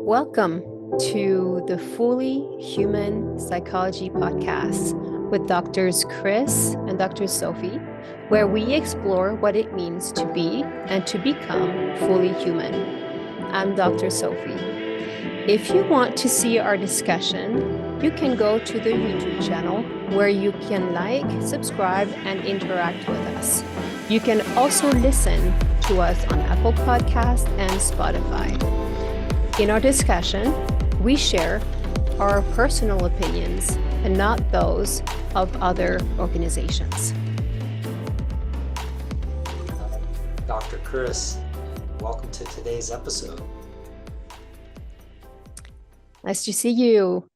Welcome to the Fully Human Psychology Podcast with Doctors Chris and Dr. Sophie, where we explore what it means to be and to become fully human. I'm Dr. Sophie. If you want to see our discussion, you can go to the YouTube channel where you can like, subscribe, and interact with us. You can also listen to us on Apple Podcasts and Spotify. In our discussion, we share our personal opinions and not those of other organizations. Dr. Chris, welcome to today's episode. Nice to see you.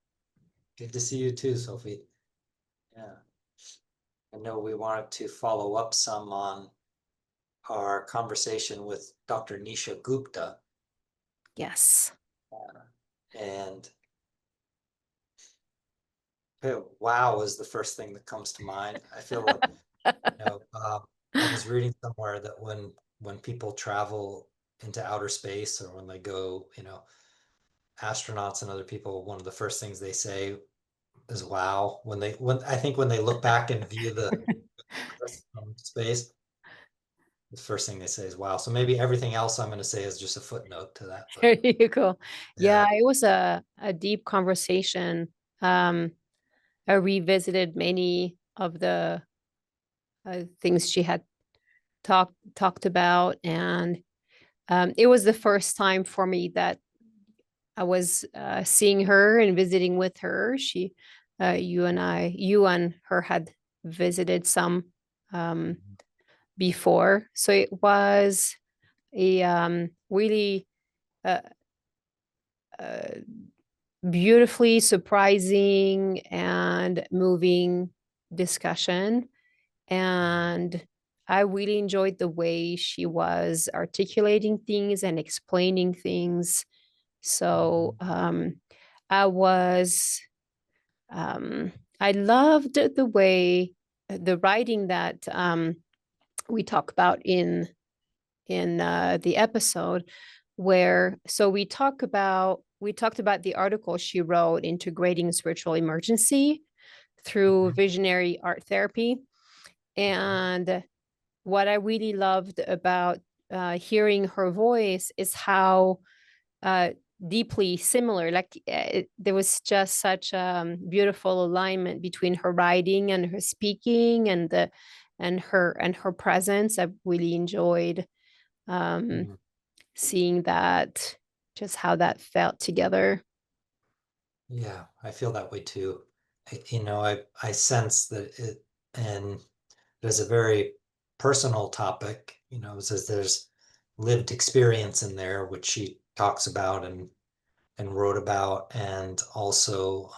Good to see you too, Sophie. Yeah. I know we wanted to follow up some on our conversation with Dr. Nisha Gupta. Yes. And wow is the first thing that comes to mind. I feel like, I was reading somewhere that when people travel into outer space or when they go, astronauts and other people, one of the first things they say is wow. When they look back and view the from space, the first thing they say is wow. So maybe everything else I'm going to say is just a footnote to that. There you go. Yeah. Yeah, it was a deep conversation. I revisited many of the things she had talked about, and it was the first time for me that I was seeing her and visiting with her. You and her had visited some before, so it was a really beautifully surprising and moving discussion. And I really enjoyed the way she was articulating things and explaining things. So I loved the way the writing that we talk about in the episode, where we talked about the article she wrote, Integrating Spiritual Emergency through Visionary Art Therapy. And what I really loved about hearing her voice is how deeply similar, there was just such a beautiful alignment between her writing and her speaking and her presence. I really enjoyed seeing that, just how that felt together. Yeah, I feel that way too. I sense that and there's a very personal topic, says there's lived experience in there, which she talks about and wrote about, and also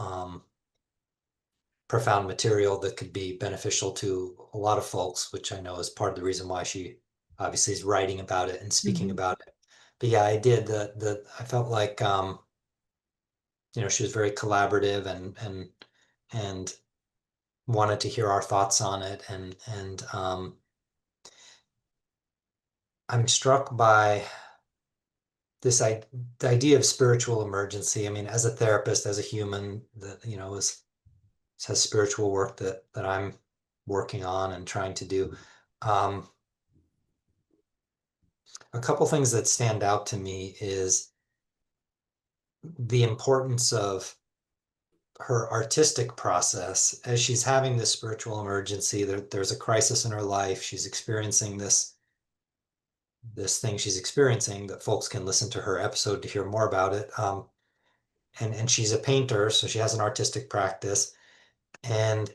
profound material that could be beneficial to a lot of folks, which I know is part of the reason why she obviously is writing about it and speaking about it. But yeah, I did I felt like she was very collaborative and wanted to hear our thoughts on it, and I'm struck by this the idea of spiritual emergency. I mean, as a therapist, as a human that has spiritual work that I'm working on and trying to do. A couple things that stand out to me is the importance of her artistic process as she's having this spiritual emergency. There's a crisis in her life. She's experiencing this thing she's experiencing that folks can listen to her episode to hear more about it. And she's a painter, so she has an artistic practice, and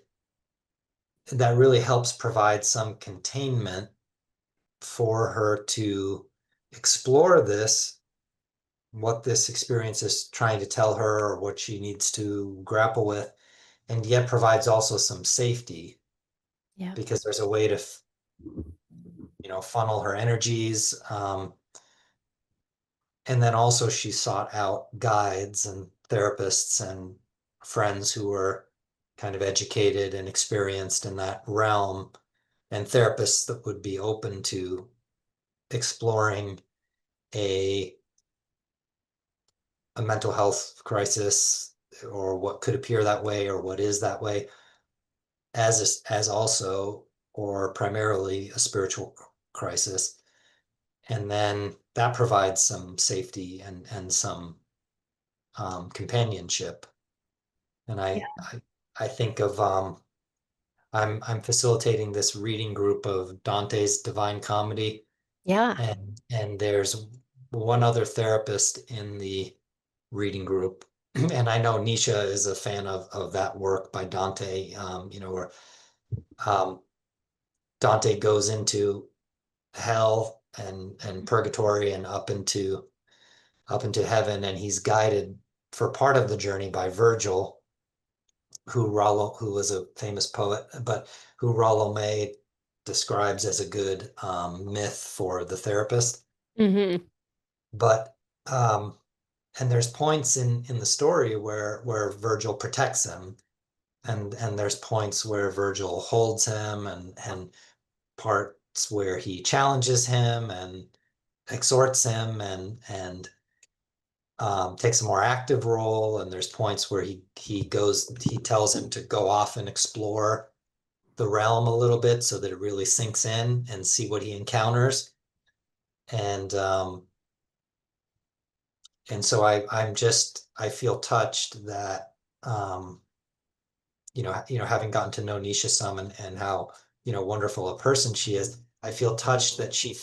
that really helps provide some containment for her to explore what this experience is trying to tell her or what she needs to grapple with, and yet provides also some safety. Yeah. Because there's a way to funnel her energies. And then also she sought out guides and therapists and friends who were kind of educated and experienced in that realm, and therapists that would be open to exploring a mental health crisis, or what could appear that way, or what is that way, as also, or primarily, a spiritual crisis. And then that provides some safety and some companionship. And I think of I'm facilitating this reading group of Dante's Divine Comedy, Yeah. and there's one other therapist in the reading group. And I know Nisha is a fan of that work by Dante, where um, Dante goes into hell and purgatory and up into heaven, and he's guided for part of the journey by Virgil, who was a famous poet, but who Rollo May describes as a good myth for the therapist. Mm-hmm. But and there's points in the story where Virgil protects him, and there's points where Virgil holds him, and parts where he challenges him and exhorts him, and takes a more active role. And there's points where he tells him to go off and explore the realm a little bit so that it really sinks in and see what he encounters. And so I feel touched that having gotten to know Nisha some, and how wonderful a person she is, I feel touched that she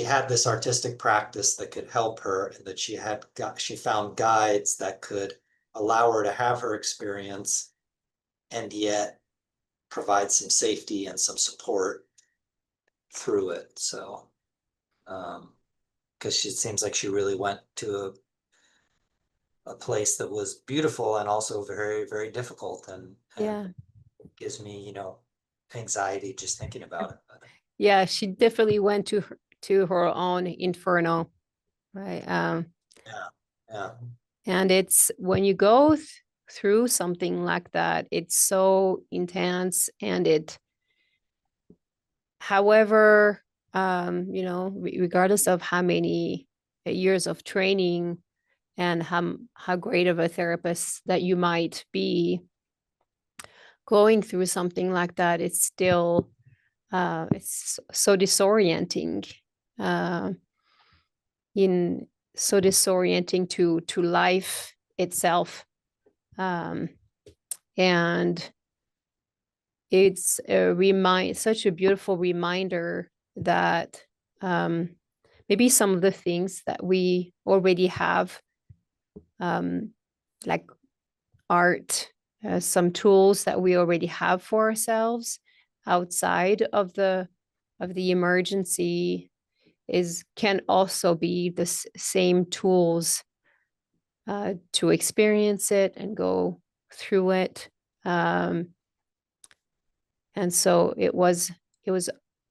had this artistic practice that could help her, and that she found guides that could allow her to have her experience, and yet provide some safety and some support through it. So, because it seems like she really went to a place that was beautiful and also very, very difficult, and Yeah. gives me, anxiety just thinking about it. Yeah, she definitely went to her own inferno, right? Yeah, yeah, And it's when you go through something like that, it's so intense, and however, regardless of how many years of training and how great of a therapist that you might be, going through something like that, it's still it's so disorienting. Uh, in so disorienting to life itself, um, and it's such a beautiful reminder that um, maybe some of the things that we already have, um, like art, some tools that we already have for ourselves outside of the emergency, can also be the same tools to experience it and go through it. Um, and so it was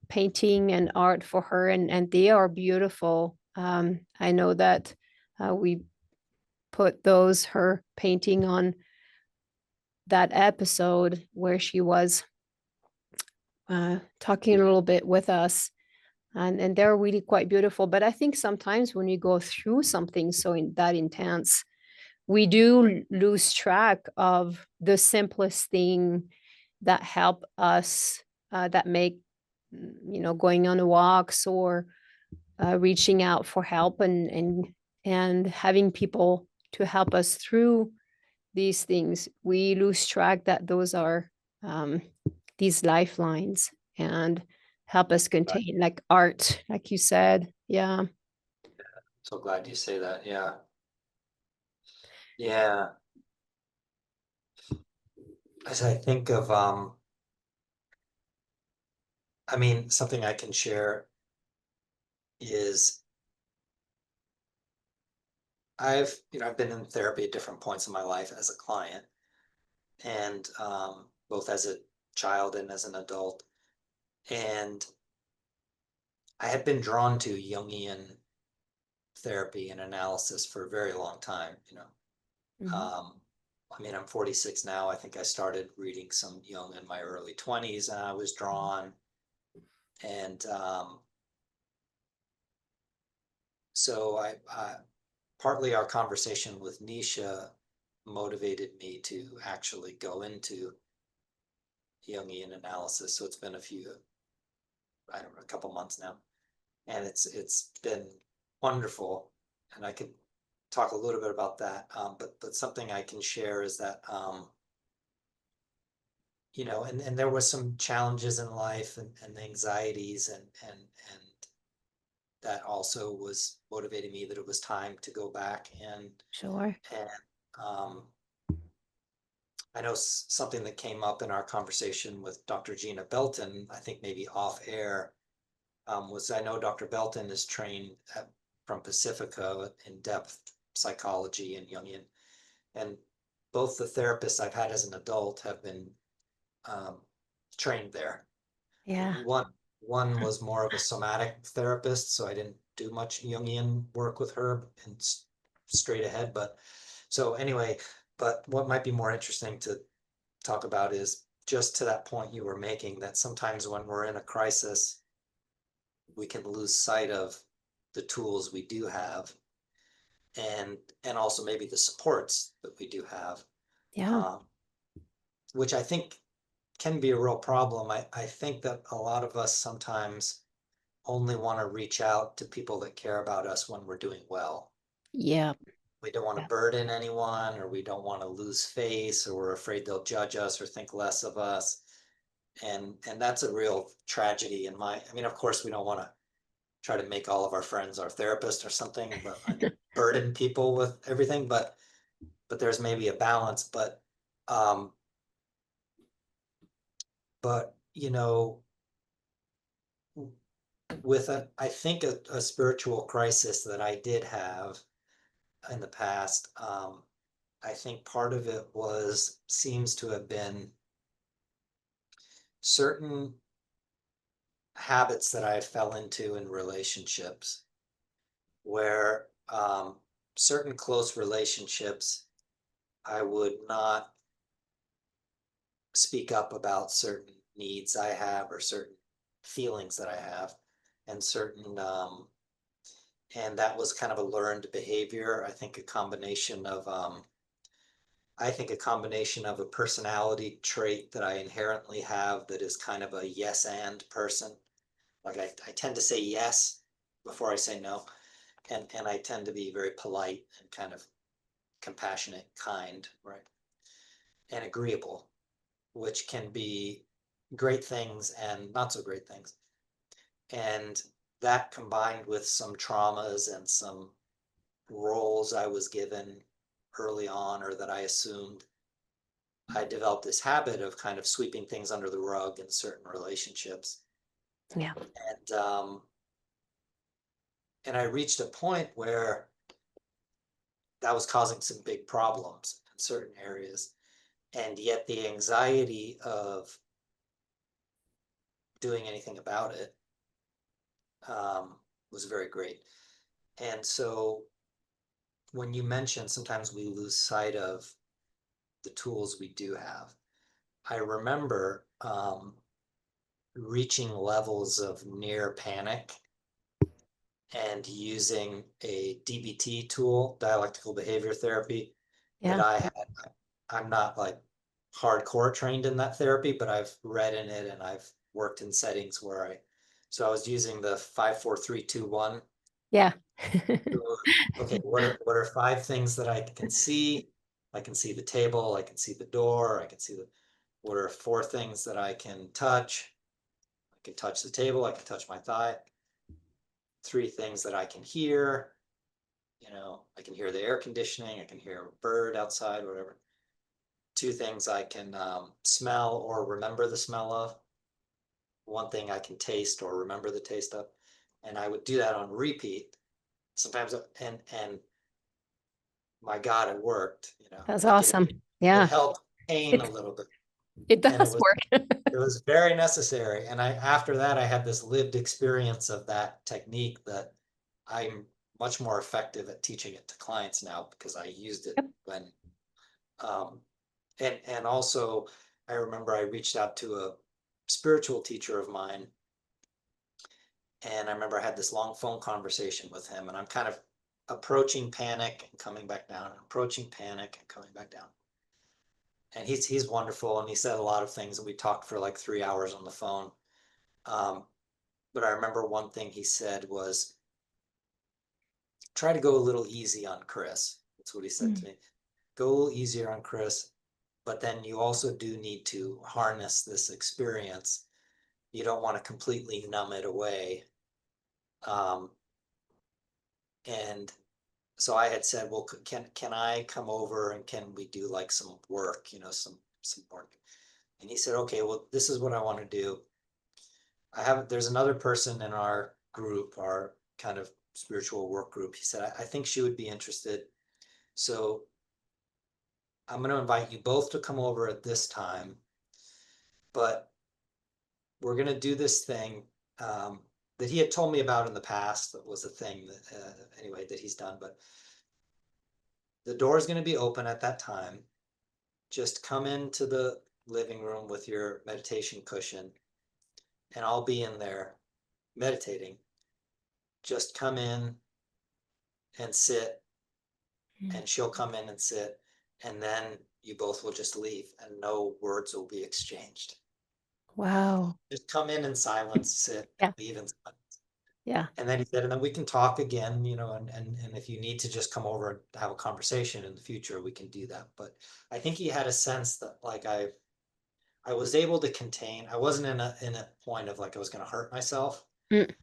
painting and art for her, and they are beautiful. I know that we put her painting on that episode where she was talking a little bit with us, and they're really quite beautiful. But I think sometimes when you go through something that intense, we do lose track of the simplest thing that help us, that make, going on walks, or reaching out for help, and having people to help us through these things. We lose track that those are, these lifelines, and help us contain, like art, like you said. Yeah. so glad you say that. Yeah, yeah. As I think of, I mean, something I can share is, I've been in therapy at different points in my life as a client, and both as a child and as an adult. And I had been drawn to Jungian therapy and analysis for a very long time. Mhm. Um, I mean, I'm 46 now. I think I started reading some Jung in my early 20s, and I was drawn. And so partly our conversation with Nisha motivated me to actually go into Jungian analysis. So it's been I don't know, a couple months now, and it's been wonderful. And I could talk a little bit about that, but something I can share is that and there was some challenges in life and anxieties and that also was motivating me that it was time to go back Sure. and I know something that came up in our conversation with Dr. Gina Belton, I think maybe off air, was I know Dr. Belton is trained from Pacifica in depth psychology and Jungian, and both the therapists I've had as an adult have been trained there. Yeah. One was more of a somatic therapist, so I didn't do much Jungian work with her and straight ahead. But so anyway, but what might be more interesting to talk about is just to that point you were making, that sometimes when we're in a crisis, we can lose sight of the tools we do have and also maybe the supports that we do have, Yeah. um, which I think can be a real problem. I think that a lot of us sometimes only want to reach out to people that care about us when we're doing well. Yeah. We don't want to Yeah. burden anyone, or we don't want to lose face, or we're afraid they'll judge us or think less of us. And that's a real tragedy I mean, of course, we don't want to try to make all of our friends our therapist or something, but burden people with everything, but there's maybe a balance. Um, but with I think a spiritual crisis that I did have in the past, I think part of it seems to have been certain habits that I fell into in relationships where certain close relationships, I would not speak up about certain needs I have or certain feelings that I have and and that was kind of a learned behavior. I think a combination of a personality trait that I inherently have that is kind of a yes and person. Like I tend to say yes before I say no. And I tend to be very polite and kind of compassionate, kind, right? And agreeable, which can be great things and not so great things. And that combined with some traumas and some roles I was given early on or that I assumed, I developed this habit of kind of sweeping things under the rug in certain relationships. Yeah. And I reached a point where that was causing some big problems in certain areas. And yet the anxiety of doing anything about it was very great. And so when you mention sometimes we lose sight of the tools we do have, I remember reaching levels of near panic and using a DBT tool, dialectical behavior therapy, that Yeah. I'm not like hardcore trained in that therapy, but I've read in it and I've worked in settings so I was using the 5 4 3 2 1. Yeah. Okay, what are 5 things that I can see? I can see the table, I can see the door, I can see what are 4 things that I can touch? I can touch the table, I can touch my thigh. 3 things that I can hear, I can hear the air conditioning, I can hear a bird outside, whatever. 2 things I can smell or remember the smell of. 1 thing I can taste or remember the taste of. And I would do that on repeat sometimes. And my God, it worked, That's like awesome. it Yeah. helped pain a It little bit. it And does work. it was very necessary. And after that, I had this lived experience of that technique that I'm much more effective at teaching it to clients now because I used it Yep. when, um, and also I remember I reached out to a spiritual teacher of mine And I remember I had this long phone conversation with him, and I'm kind of approaching panic and coming back down, approaching panic and coming back down. And he's wonderful, and he said a lot of things, and we talked for like 3 hours on the phone. But I remember one thing he said was, try to go a little easy on Chris. That's what he said to me. Go a little easier on Chris, but then you also do need to harness this experience. You don't want to completely numb it away. And so I had said, well, can I come over and can we do like some work, some work? And he said, okay, well, this is what I want to do. There's another person in our group, our kind of spiritual work group. He said, I think she would be interested. So I'm going to invite you both to come over at this time, but we're going to do this thing that he had told me about in the past. That was a thing that, anyway, that he's done, but the door is going to be open at that time. Just come into the living room with your meditation cushion, and I'll be in there meditating. Just come in and sit, and she'll come in and sit, and then you both will just leave and no words will be exchanged. Wow. Just come in silence, sit, Yeah. leave in silence. Yeah. And then he said, and then we can talk again, and if you need to just come over and have a conversation in the future, we can do that. But I think he had a sense that like I was able to contain, I wasn't in a point of like I was going to hurt myself. And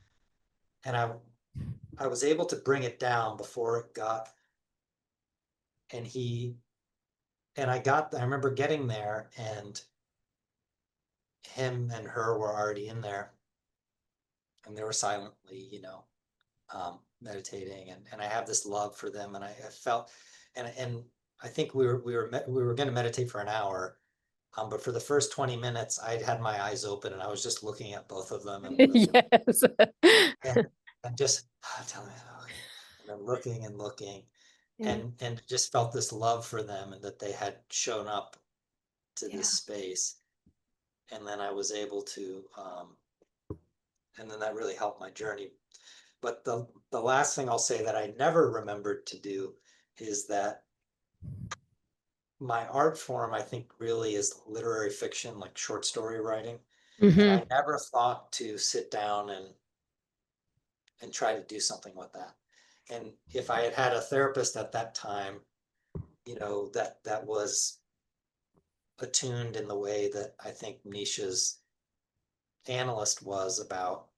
I was able to bring it down before it got, I remember getting there and him and her were already in there and they were silently, meditating, and I have this love for them, and I felt, and I think we were going to meditate for an hour, but for the first 20 minutes, I had my eyes open and I was just looking at both of them and Yes. and just telling me, and then looking and looking, Yeah. and just felt this love for them and that they had shown up to this space, and then I was able to, and then that really helped my journey. But the last thing I'll say that I never remembered to do is that my art form, I think, really is literary fiction, like short story writing. And I never thought to sit down and try to do something with that. And if I had had a therapist at that time, that was attuned in the way that I think Nisha's analyst was about,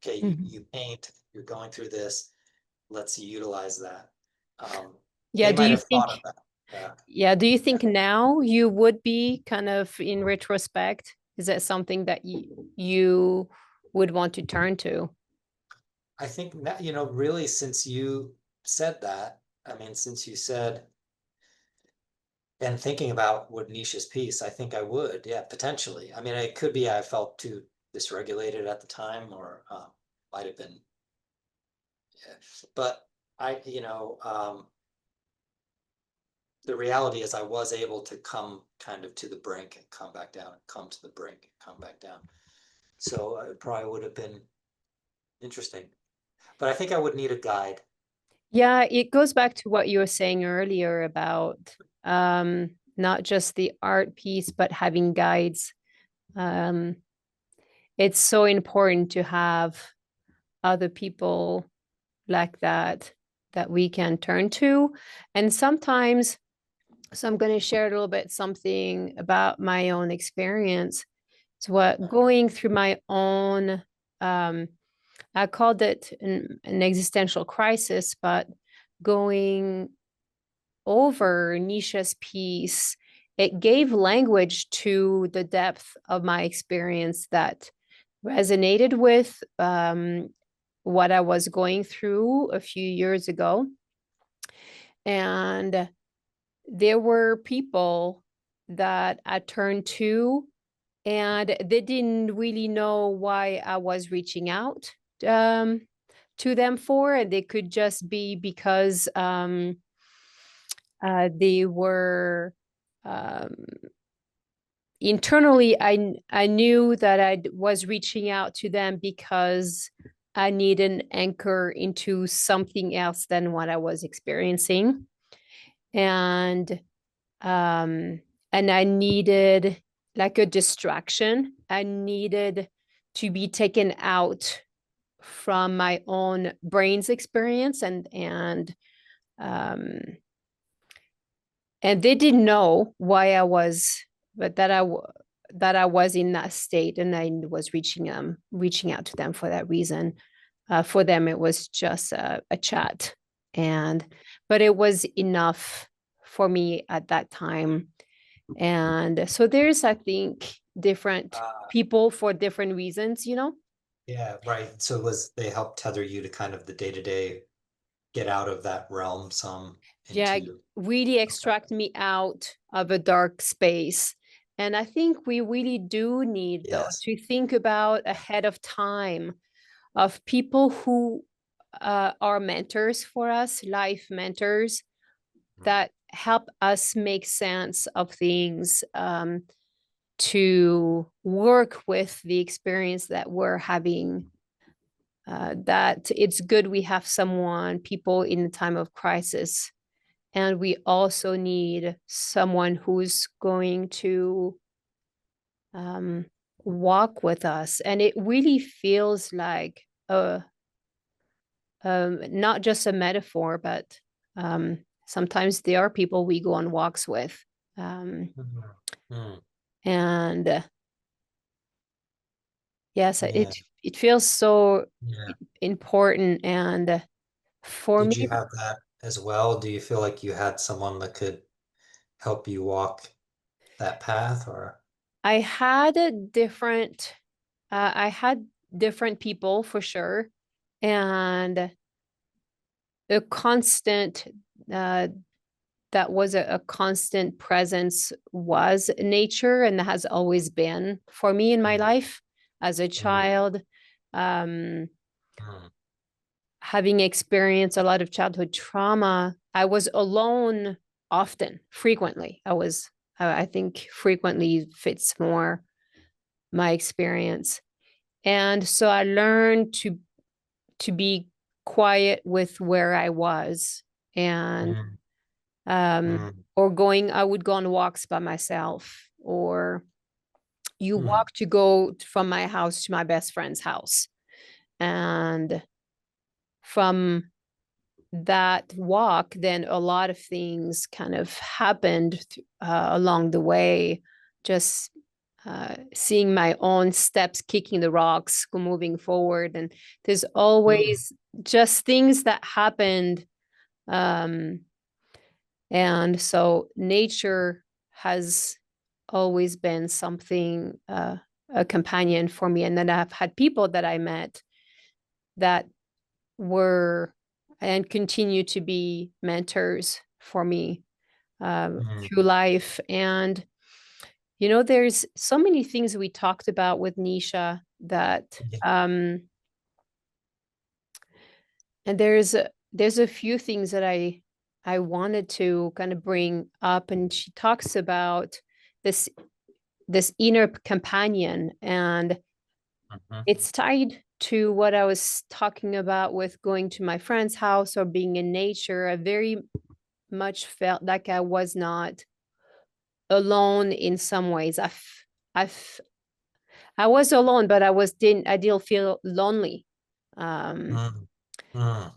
okay, you paint, you're going through this, let's utilize that. Yeah. They Do might you have think, thought of that. yeah. Do you think now you would be kind of in retrospect? Is that something that you would want to turn to? I think that, really, since you said that, I mean, since you said, and thinking about what Nisha's piece, I think I would, yeah, potentially. I mean, it could be I felt too dysregulated at the time, or might have been, yeah. But the reality is I was able to come kind of to the brink and come back down, and come to the brink and come back down. So it probably would have been interesting. But I think I would need a guide. Yeah, it goes back to what you were saying earlier about not just the art piece, but having guides. It's so important to have other people like that we can turn to. And sometimes, so I'm going to share a little bit something about my own experience. So what going through my own, I called it an existential crisis, but going over Nisha's piece, it gave language to the depth of my experience that resonated with what I was going through a few years ago. And there were people that I turned to, and they didn't really know why I was reaching out to them for. And they could just be because they were internally, I knew that I was reaching out to them because I need an anchor into something else than what I was experiencing. And I needed like a distraction. I needed to be taken out from my own brain's experience, um and they didn't know why I was, but that I was in that state, and I was reaching out to them for that reason. For them, it was just a chat, but it was enough for me at that time. And so there's, I think, different people for different reasons, Yeah, right. So they helped tether you to kind of the day-to-day, get out of that realm some Yeah, into. really Okay. extract me out of a dark space. And I think we really do need, though, Yes. to think about ahead of time of people who are mentors for us, life mentors that help us make sense of things, to work with the experience that we're having. That it's good we have people in the time of crisis. And we also need someone who's going to um, walk with us. And it really feels like not just a metaphor, but sometimes there are people we go on walks with. Mhm. Mm. And yes, Yeah. it feels so Yeah. important. And for Did me, you have that as well? Do you feel like you had someone that could help you walk that path or? I had a different, I had different people for sure, and a constant, uh, that was a constant presence was nature, and that has always been for me in my Mm, life as a mm, child. Um, mm, Having experienced a lot of childhood trauma, I was alone often, frequently. I think frequently fits more my experience. And so I learned to be quiet with where I was, and mm, um mm, I would go on walks by myself, or you mm, walk to go from my house to my best friend's house. And from that walk, then a lot of things kind of happened along the way. Just seeing my own steps, kicking the rocks, moving forward. And there's mm, always just things that happened. Um, and so nature has always been something, a companion for me. And then I've had people that I met that were and continue to be mentors for me mm. through life. And there's so many things we talked about with Nisha that Yeah. and there's a few things that I wanted to kind of bring up. And she talks about this this inner companion, and Mhm. it's tied to what I was talking about with going to my friend's house or being in nature. I very much felt like I was not alone in some ways. I've I was alone, but I didn't feel lonely. Um, Mm, mm,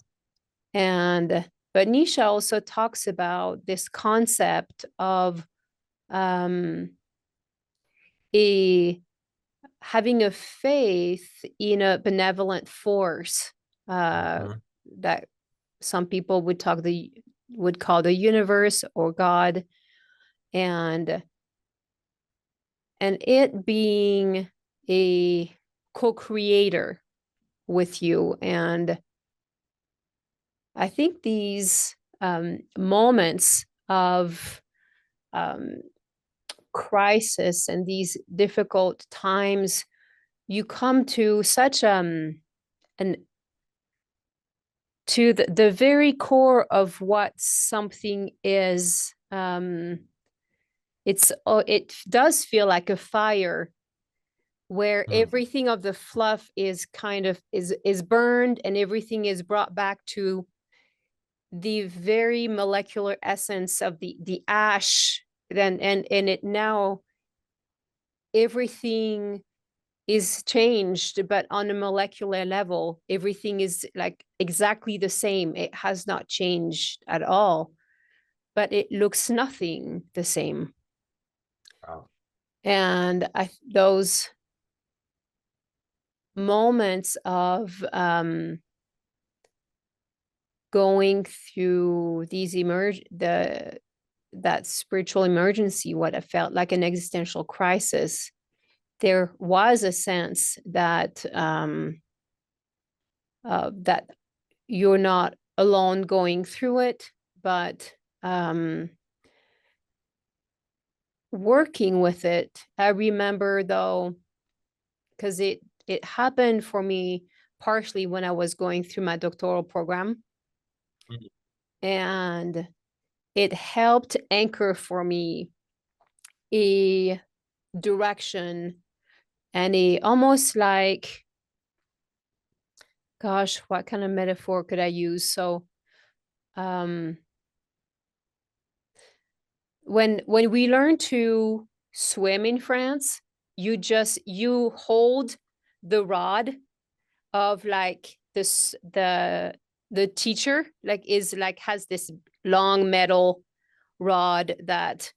and but Nisha also talks about this concept of um, a having a faith in a benevolent force, uh, mhm, that some people would call the universe or God. and and it being a co-creator with you. And I think these moments of um, crisis and these difficult times, you come to such an to the very core of what something is. It does feel like a fire where Mm. everything of the fluff is kind of is burned and everything is brought back to the very molecular essence of the ash. Then and it now everything is changed, but on a molecular level, everything is like exactly the same. It has not changed at all, but it looks nothing the same. Wow. And those moments of going through that spiritual emergency, what I felt like an existential crisis, there was a sense that that you're not alone going through it, but working with it. I remember though, because it happened for me partially when I was going through my doctoral program, Mhm. and it helped anchor for me a direction and a almost like, gosh, what kind of metaphor could I use? So um when we learn to swim in France, you hold the rod of like this the teacher like is like has this long metal rod that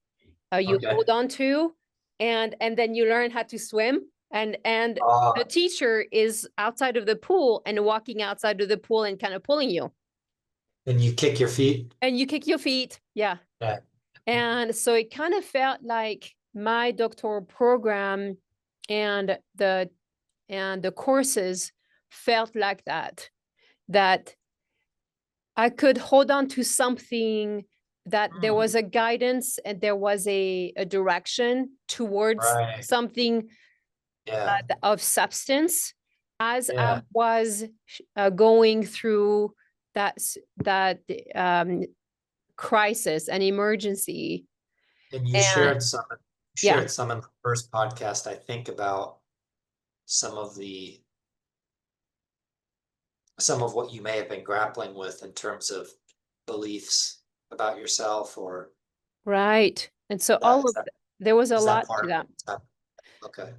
you Okay. hold on to, and then you learn how to swim, and the Uh, teacher is outside of the pool and walking outside of the pool and kind of pulling you, and you kick your feet. and you kick your feet. Yeah. Yeah. And so it kind of felt like my doctoral program and the courses felt like that I could hold on to something, that there Mm. was a guidance and there was a direction towards Right. something Yeah. of substance as I Yeah. was going through that crisis and emergency. And you And yeah, shared some in the first podcast, I think, about some of the some of what you may have been grappling with in terms of beliefs about yourself, or right. And so that all of there was a is that lot to part that. of it? Okay.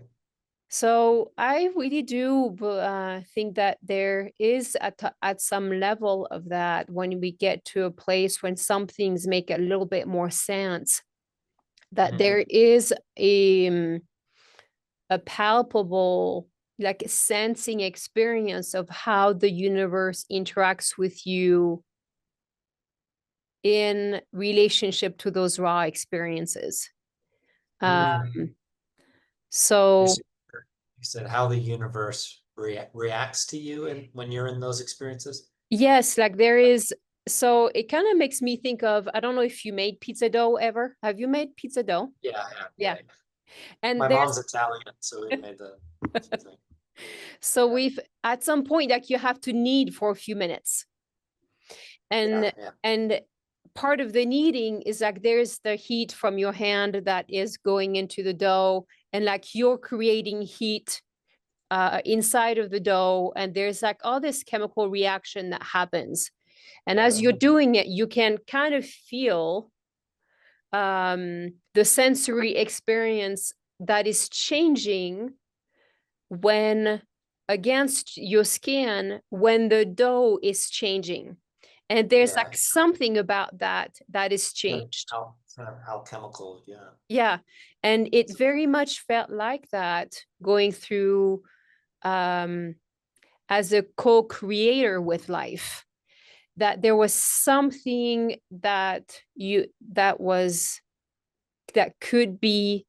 So I really do think that there is at some level of that when we get to a place when some things make a little bit more sense, that Mm. there is a palpable like sensing experience of how the universe interacts with you in relationship to those raw experiences. Mm. You So said, you said how the universe reacts to you and when you're in those experiences. yes, like there is. So it kind of makes me think of, I don't know if you made pizza dough ever. Have you made pizza dough? Yeah, yeah, Yeah. yeah. And My there's mom's Italian, so we made the same thing. so Yeah, we've at some point like you have to knead for a few minutes. yeah, And yeah. and part of the kneading is like there's the heat from your hand that is going into the dough, and like you're creating heat inside of the dough, and there's like all this chemical reaction that happens. And as Yeah. you're doing it, you can kind of feel the sensory experience that is changing when against your skin when the dough is changing. And there's Yeah. like something about that is Kind of changed. kind of alchemical, yeah. Yeah. And it very much felt like that going through um, as a co-creator with life, that there was something that could be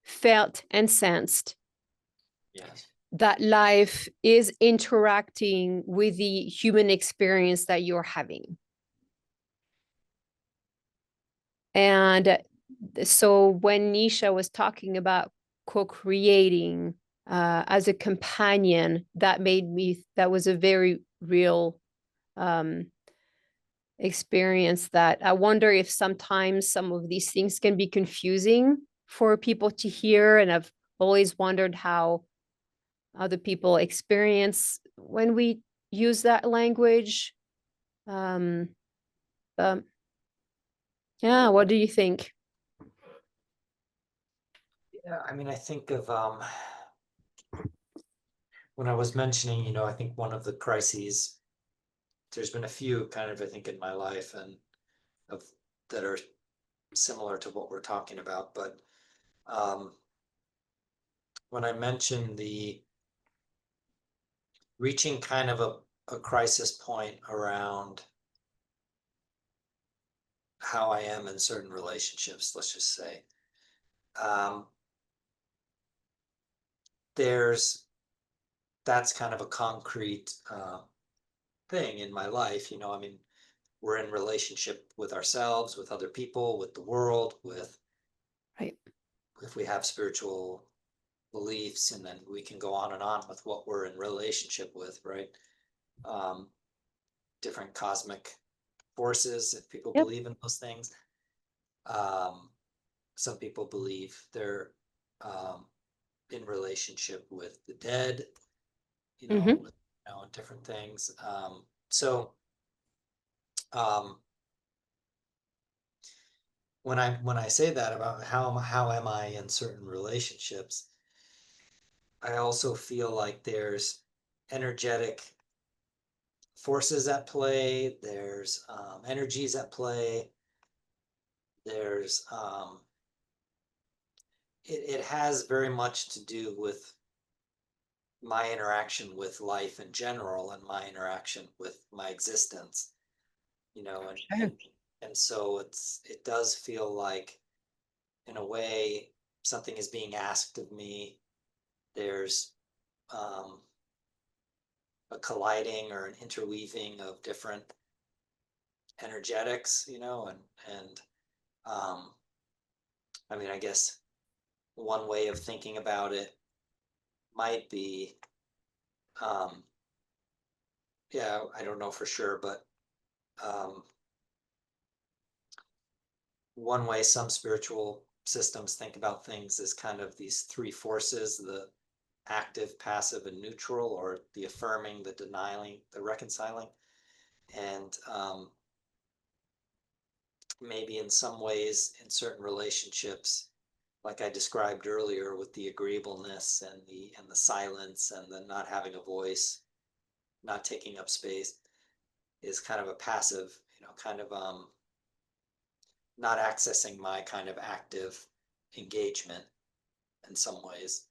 felt and sensed, Yes. that life is interacting with the human experience that you're having. And so when Nisha was talking about co-creating as a companion, that was a very real um, experience, that I wonder if sometimes some of these things can be confusing for people to hear. And I've always wondered how other people experience when we use that language. But yeah, what do you think? Yeah, I mean, I think of when I was mentioning, I think one of the crises, there's been a few kind of, I think, in my life and of that are similar to what we're talking about. But when I mentioned the reaching kind of a crisis point around how I am in certain relationships, let's just say, um, that's kind of a concrete thing in my life. I mean, we're in relationship with ourselves, with other people, with the world, with Right. if we have spiritual beliefs, and then we can go on and on with what we're in relationship with, right? Um, different cosmic forces, if people Yep. believe in those things. Um, some people believe they're um, in relationship with the dead, Mm-hmm. different things. So um, when I say that about how am I in certain relationships, I also feel like there's energetic forces at play. There's energies at play. There's it has very much to do with my interaction with life in general and my interaction with my existence, and Sure. and so it does feel like in a way something is being asked of me. There's um, a colliding or an interweaving of different energetics, and um, I mean, I guess one way of thinking about it might be, um, yeah, I don't know for sure, but um, one way some spiritual systems think about things is kind of these three forces: the active, passive, and neutral, or the affirming, the denying, the reconciling. And maybe in some ways, in certain relationships, like I described earlier, with the agreeableness and the silence and the not having a voice, not taking up space, is kind of a passive, kind of not accessing my kind of active engagement in some ways.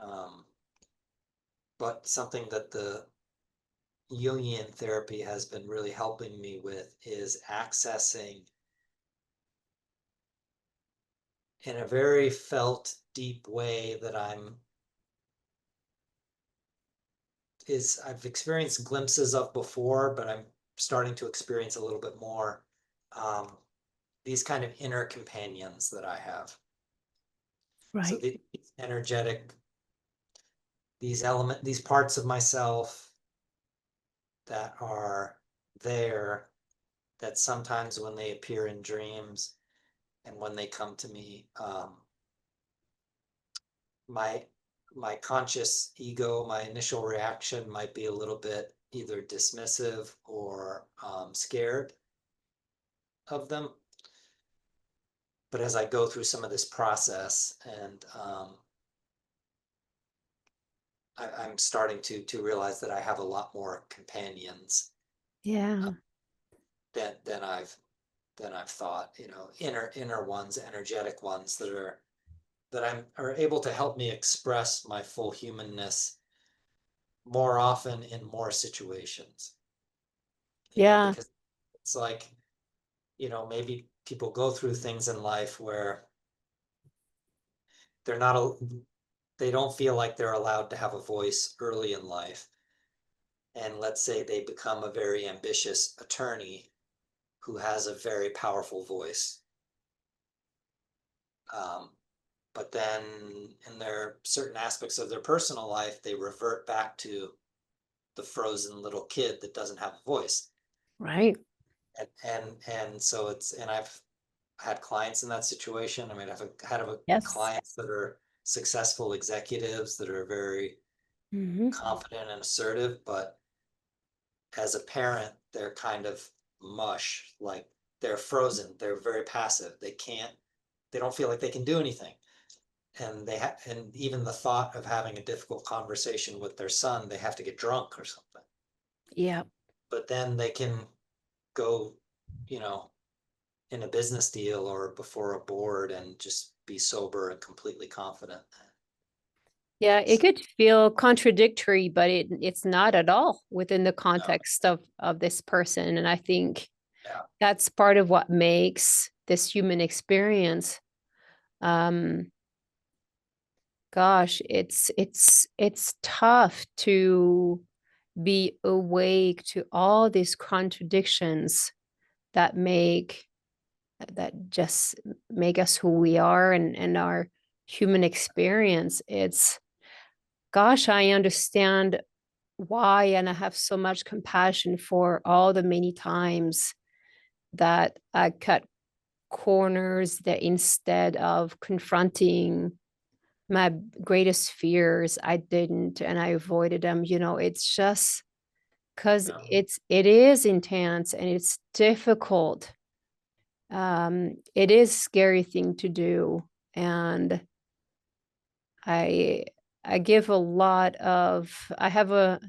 Um, but something that the Jungian therapy has been really helping me with is accessing in a very felt deep way that I've experienced glimpses of before, but I'm starting to experience a little bit more, um, these kind of inner companions that I have. So Right. these energetic, these parts of myself that are there, that sometimes when they appear in dreams and when they come to me, my my conscious ego, my initial reaction might be a little bit either dismissive or scared of them. But as I go through some of this process, and I'm starting to realize that I have a lot more companions uh, Yeah. than I've thought. Inner ones, energetic ones that are able to help me express my full humanness more often in more situations. Yeah. Because it's like, maybe people go through things in life where they're not a, they don't feel like they're allowed to have a voice early in life. And let's say they become a very ambitious attorney who has a very powerful voice. Um, but then in their certain aspects of their personal life, they revert back to the frozen little kid that doesn't have a voice. Right. And so and I've had clients in that situation. I mean, I've had Yes. clients that are successful executives that are very confident and assertive, but as a parent, they're kind of mush, like they're frozen, they're very passive. They don't feel like they can do anything. And and even the thought of having a difficult conversation with their son, they have to get drunk or something. Yeah. But then they can go, you know, in a business deal or before a board and just be sober and completely confident. Yeah, it could feel contradictory, but it's not at all within the No, context of this person. And I think yeah, that's part of what makes this human experience. Um, gosh, it's tough to be awake to all these contradictions that just make us who we are and our human experience. It's gosh, I understand why, and I have so much compassion for all the many times that I cut corners, that instead of confronting my greatest fears, I didn't, and I avoided them. It's just because yeah, it is intense and it's difficult. It is a scary thing to do, and I I give a lot of I have a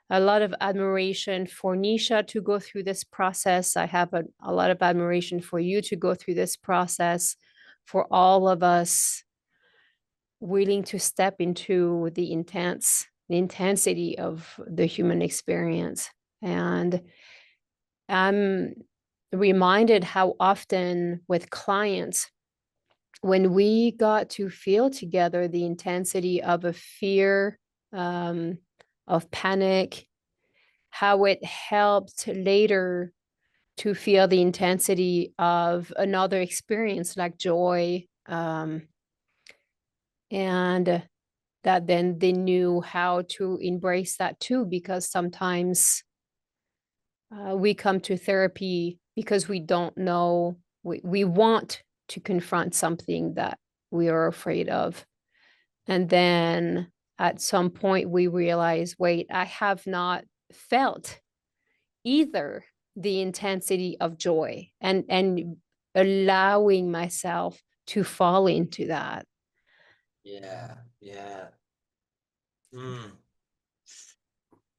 lot of admiration for Nisha to go through this process. I have a lot of admiration for you to go through this process, for all of us willing to step into the intensity of the human experience. And I'm reminded how often with clients, when we got to feel together the intensity of a fear, um, of panic, how it helped later to feel the intensity of another experience like joy, and that then they knew how to embrace that too, because sometimes we come to therapy because we don't know, we want to confront something that we are afraid of, and then at some point we realize, wait, I have not felt either the intensity of joy and allowing myself to fall into that. yeah, yeah. Mm,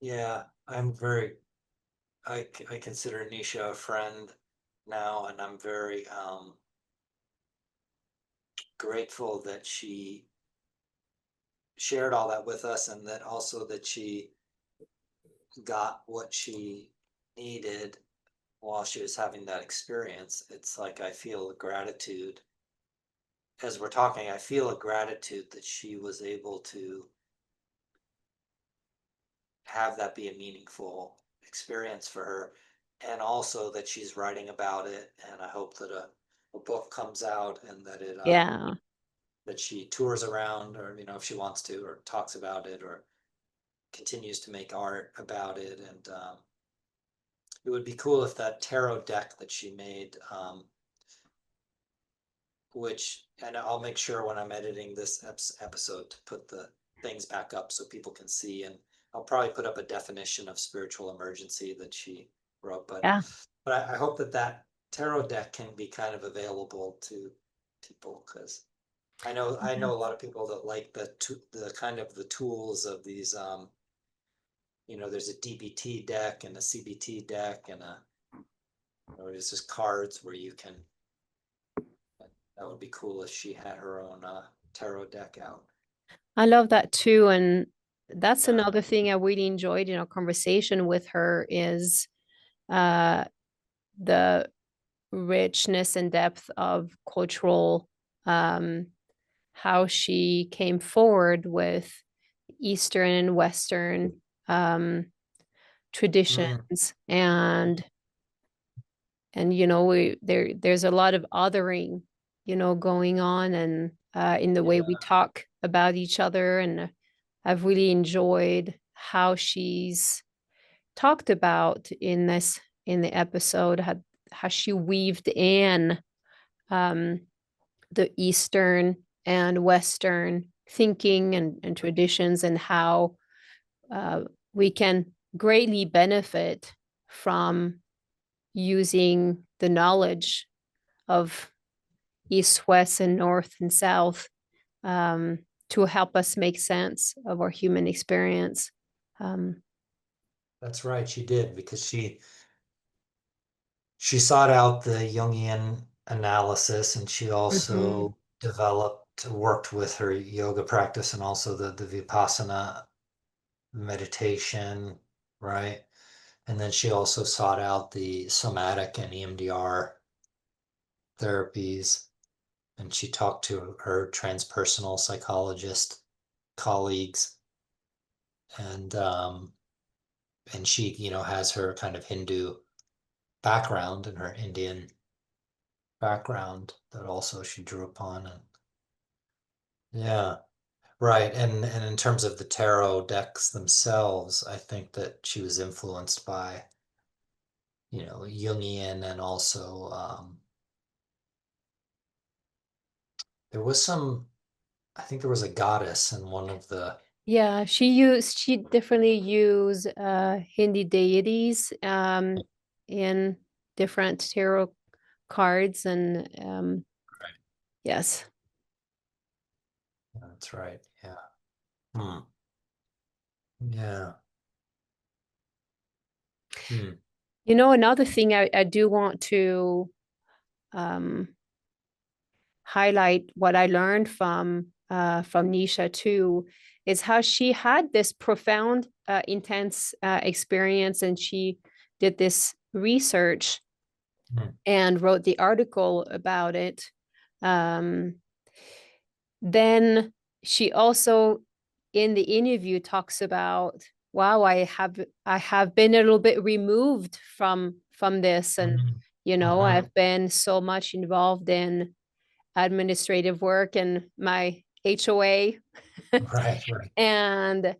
yeah, I consider Nisha a friend now, and I'm very grateful that she shared all that with us, and that also that she got what she needed while she was having that experience. It's like I feel a gratitude as we're talking. I feel a gratitude that she was able to have that be a meaningful experience for her, and also that she's writing about it. And I hope that a book comes out, and that Yeah. that she tours around, or if she wants to, or talks about it, or continues to make art about it. And it would be cool if that tarot deck that she made, which, and I'll make sure when I'm editing this episode to put the things back up so people can see. And I'll probably put up a definition of spiritual emergency that she wrote. But Yeah. I hope that that tarot deck can be kind of available to people, because I know a lot of people that like the kind of the tools of these. There's a DBT deck and a CBT deck, and it's just cards where you can. That would be cool if she had her own tarot deck out. I love that too. And that's Yeah. another thing I really enjoyed in our conversation with her is uh, the richness and depth of cultural, um, how she came forward with Eastern and Western um, Mm, traditions, and there's a lot of othering going on, and in the way we yeah. talk about each other. And I've really enjoyed how she's talked about in the episode, how she weaved in um, the Eastern and Western thinking and traditions, and how we can greatly benefit from using the knowledge of East, West, and North and South to help us make sense of our human experience. That's right, she did, because she sought out the Jungian analysis, and she Mm-hmm. also worked with her yoga practice, and also the Vipassana meditation, right? And then she also sought out the somatic and EMDR therapies, and she talked to her transpersonal psychologist colleagues, and she, has her kind of Hindu background and her Indian background that also she drew upon. And yeah, right. And in terms of the tarot decks themselves, I think that she was influenced by, Jungian, and also there was I think there was a goddess in one of the. Yeah, she definitely used Hindi deities in different tarot cards, and Right. yes. That's right. Yeah. Hmm. Yeah. Hmm. Another thing I do want to um, highlight what I learned from Nisha too, is how she had this profound, intense experience, and she did this research Hmm. and wrote the article about it. Um, then she also, in the interview, talks about, wow, I have been a little bit removed from this, and Mhm. Mhm. I've been so much involved in administrative work and my HOA, Right, right. and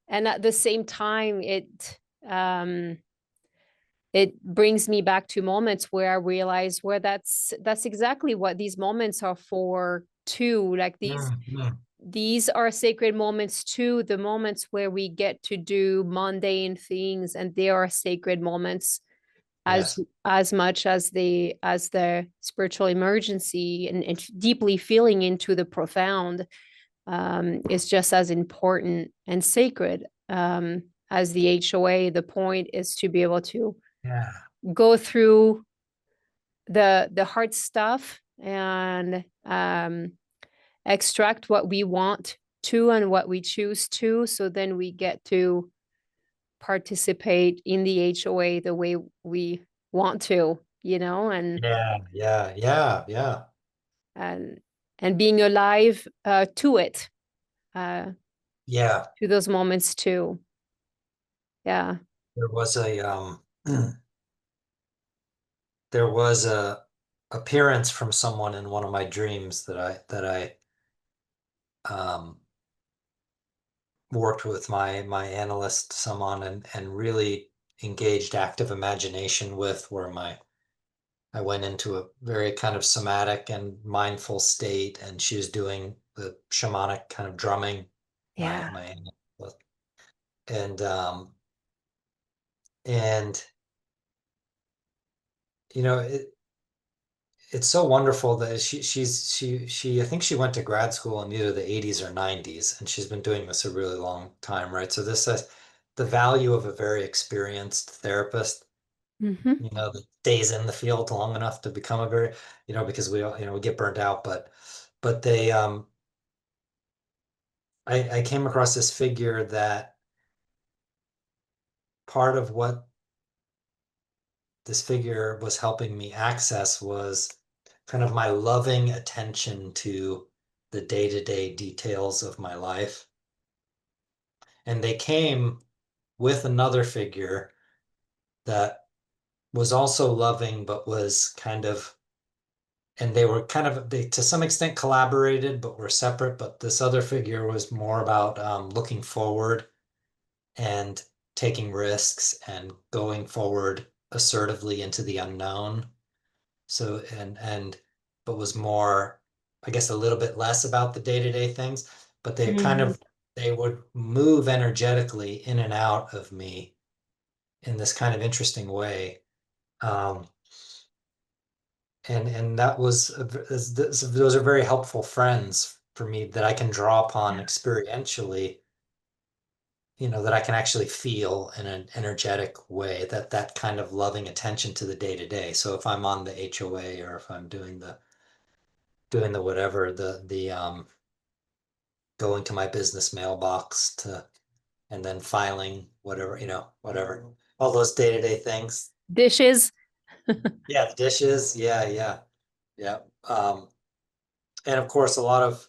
at the same time, um it brings me back to moments where I realize where that's exactly what these moments are for too. Like Mhm. these are sacred moments too, the moments where we get to do mundane things, and they are sacred moments as Yes. as much as the spiritual emergency, and deeply feeling into the profound is just as important and sacred as the HOA. The point is to be able to Yeah. go through the hard stuff and extract what we want to and what we choose to, so then we get to participate in the HOA the way we want to, and Yeah. Yeah. Yeah. Yeah. and and being alive to it, uh, Yeah. to those moments too. Yeah. There was a there was a appearance from someone in one of my dreams that I um worked with my analyst some on, and really engaged active imagination with, where I went into a very kind of somatic and mindful state, and she was doing the shamanic kind of drumming, my Yeah. my analyst. And and it's so wonderful that she I think she went to grad school in either the 80s or 90s, and she's been doing this a really long time, right? So this says the value of a very experienced therapist, Mm-hmm. that stays in the field long enough to become a very, because we all, we get burnt out, but they I came across this figure that part of what this figure was helping me access was kind of my loving attention to the day-to-day details of my life. And they came with another figure that was also loving, but was kind of, and they were kind of, they to some extent collaborated, but were separate. But this other figure was more about looking forward and taking risks and going forward assertively into the unknown. So, but was more, I guess, a little bit less about the day-to-day things. But they kind Mm. of they would move energetically in and out of me in this kind of interesting way. Um, and that was those are very helpful friends for me that I can draw upon Yeah. experientially, that I can actually feel in an energetic way, that kind of loving attention to the day to day. So if I'm on the HOA or if I'm doing the whatever, the going to my business mailbox to and then filing whatever, whatever, all those day-to-day things. Dishes. Yeah, the dishes. Yeah, yeah, yeah. And of course, a lot of,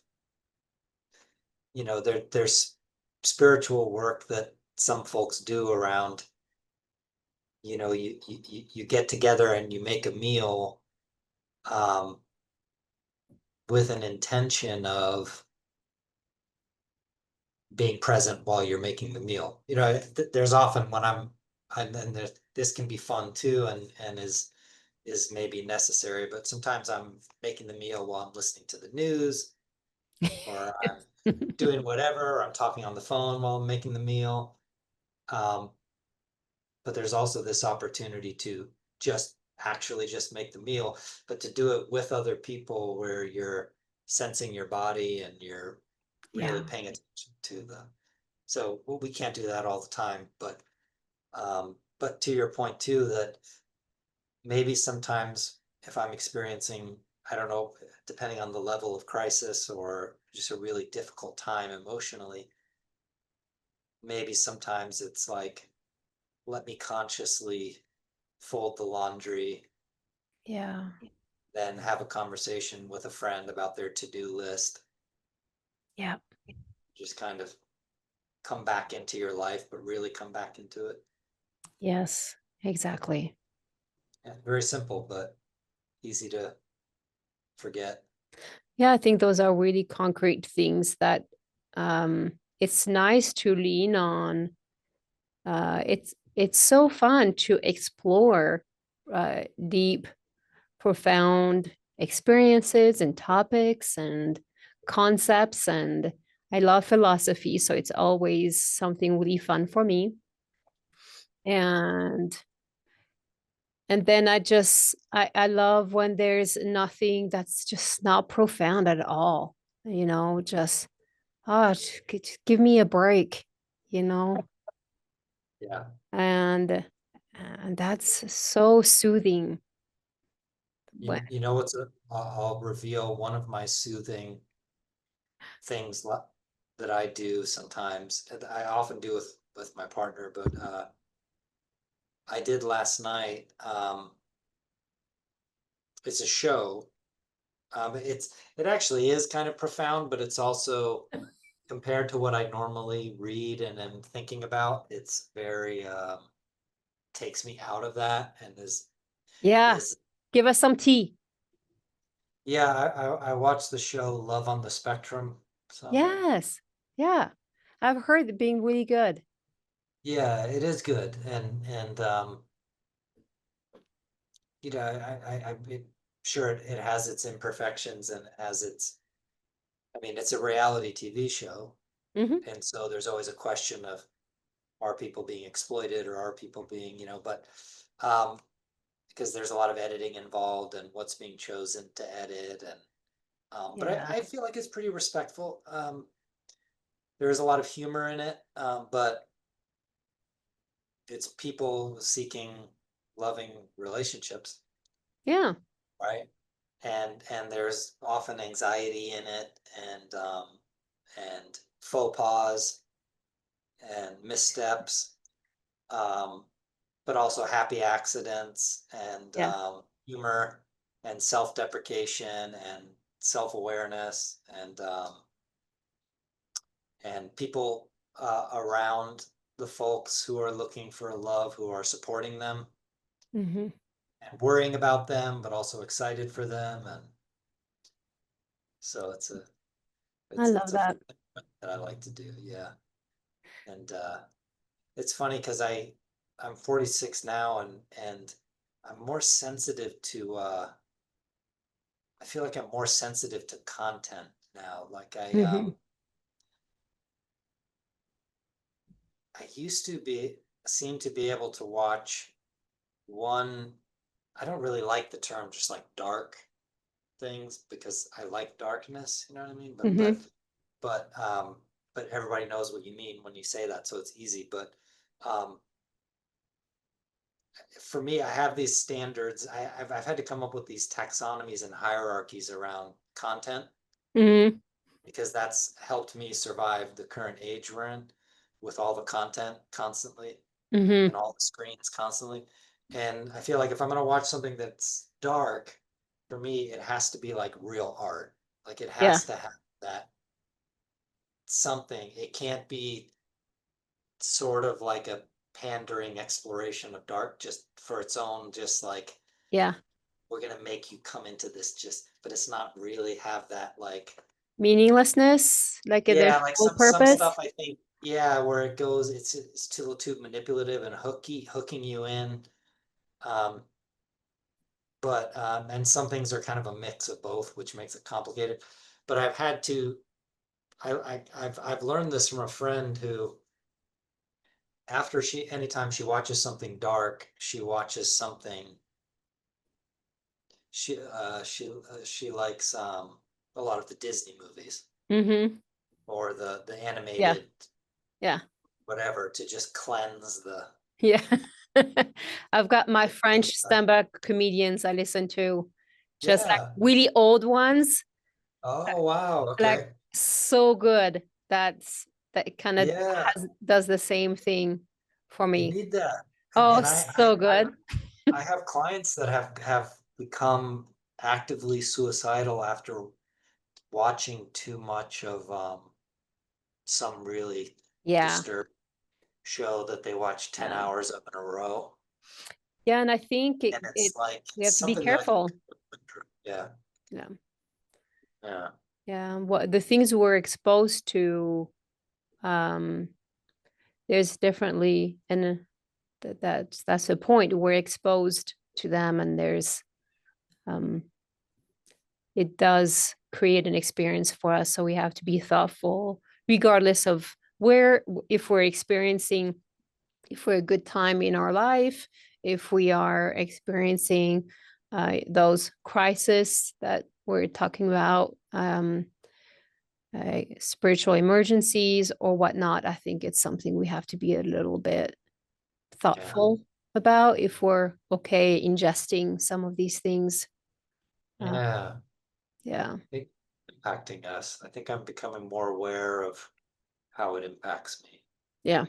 there's spiritual work that some folks do around, you get together and you make a meal, um, with an intention of being present while you're making the meal. There's often when and this can be fun too, and is maybe necessary, but sometimes I'm making the meal while I'm listening to the news, or I'm doing whatever, or I'm talking on the phone while I'm making the meal. Um, but there's also this opportunity to just actually just make the meal, but to do it with other people where you're sensing your body and you're really Yeah. paying attention to so we can't do that all the time, but to your point too, that maybe sometimes if I'm experiencing, I don't know, depending on the level of crisis or just a really difficult time emotionally, maybe sometimes it's like, let me consciously fold the laundry, Yeah. then have a conversation with a friend about their to-do list, Yeah. just kind of come back into your life, but really come back into it. Yes, exactly. Yeah, very simple, but easy to forget. Yeah, I think those are really concrete things that it's nice to lean on. It's so fun to explore deep, profound experiences and topics and concepts. And I love philosophy, so it's always something really fun for me. And then I love when there's nothing that's just not profound at all, just just give me a break, you know, Yeah. and that's so soothing. You, you know what's I'll reveal one of my soothing things that I do sometimes. And I often do with my partner, but I did last night. It's a show. It actually is kind of profound, but it's also compared to what I normally read and am thinking about. It's very takes me out of that and Yeah, is give us some tea. yeah. I watched the show Love on the Spectrum. So Yes, yeah, I've heard it being really good. yeah, it is good, and sure it has its imperfections and has its. I mean, it's a reality TV show, Hmm. and so there's always a question of are people being exploited or are people being, but um, because there's a lot of editing involved and what's being chosen to edit and but Yeah, I feel like it's pretty respectful. There's a lot of humor in it, but it's people seeking loving relationships, yeah, right? And there's often anxiety in it and faux pas and missteps, um, but also happy accidents and yeah. humor and self-deprecation and self-awareness and people around the folks who are looking for love, who are supporting them Hmm. and worrying about them, but also excited for them. And so I it's love a fun that. thing that I like to do. Yeah. And it's funny because I'm 46 now and I'm more sensitive to I feel like I'm more sensitive to content now. Like Hmm. I used to seem to be able to watch one. I don't really like the term just like dark things because I like darkness, you know what I mean? But Mm-hmm. but everybody knows what you mean when you say that, so it's easy. But um, for me, I have these standards. I've had to come up with these taxonomies and hierarchies around content Mm-hmm. because that's helped me survive the current age we're in with all the content constantly Mm-hmm. and all the screens constantly. And I feel like if I'm gonna watch something that's dark, for me, it has to be like real art. Like it Yeah. has to have that something. It can't be sort of like a pandering exploration of dark just for its own, just like Yeah. we're gonna make you come into this just, but it's not really have that like, Meaninglessness, like there's yeah, like no some purpose. stuff I think, yeah, where it goes, it's too manipulative and hooking you in. Um, but and some things are kind of a mix of both, which makes it complicated. But I've had to, I've learned this from a friend who, after anytime she watches something dark, she watches something. She likes a lot of the Disney movies Mm-hmm. or the Yeah. animated Yeah. whatever to just cleanse the. Yeah. I've got my the French stand-up comedians I listen to, just like Yeah. really old ones, Oh wow. like Okay. so good. That kind of Yeah. does the same thing for You me. need that. Oh, And so good. I have clients that have become actively suicidal after watching too much of some really Yeah. disturbing show that they watch 10 Yeah. hours of in a row. Yeah, and I think And it it's like we it's have to be something that I can careful. put through. Yeah. Yeah. Yeah. Yeah. What the things we're exposed to, um, there's definitely, and that's the point. We're exposed to them, and there's um it does create an experience for us. So we have to be thoughtful, regardless of where, if we're experiencing, if we're a good time in our life, if we are experiencing those crises that we're talking about, spiritual emergencies or whatnot. I think it's something we have to be a little bit Yeah. thoughtful about if we're okay ingesting some of these things. Uh, Yeah. yeah. I think impacting us. I think I'm becoming more aware of how it impacts me. Yeah.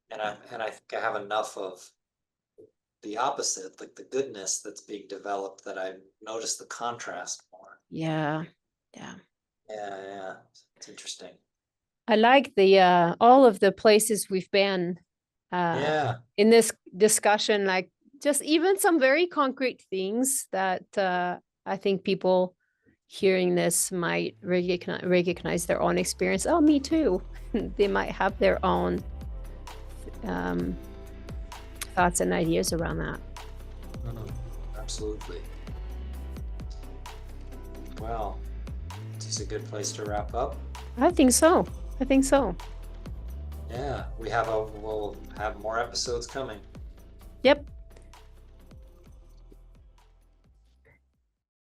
And I think I have enough of the opposite, like the goodness that's being developed, that I notice the contrast more. Yeah. Yeah. Yeah, yeah. It's interesting. I like the all of the places we've been uh Yeah, in this discussion, like just even some very concrete things that I think people hearing this might recognize their own experience. Oh, me too. They might have their own um thoughts and ideas around that. mhm, absolutely. Well, this is a good place to wrap up. I think so. I think so. Yeah, we'll have more episodes coming. Yep.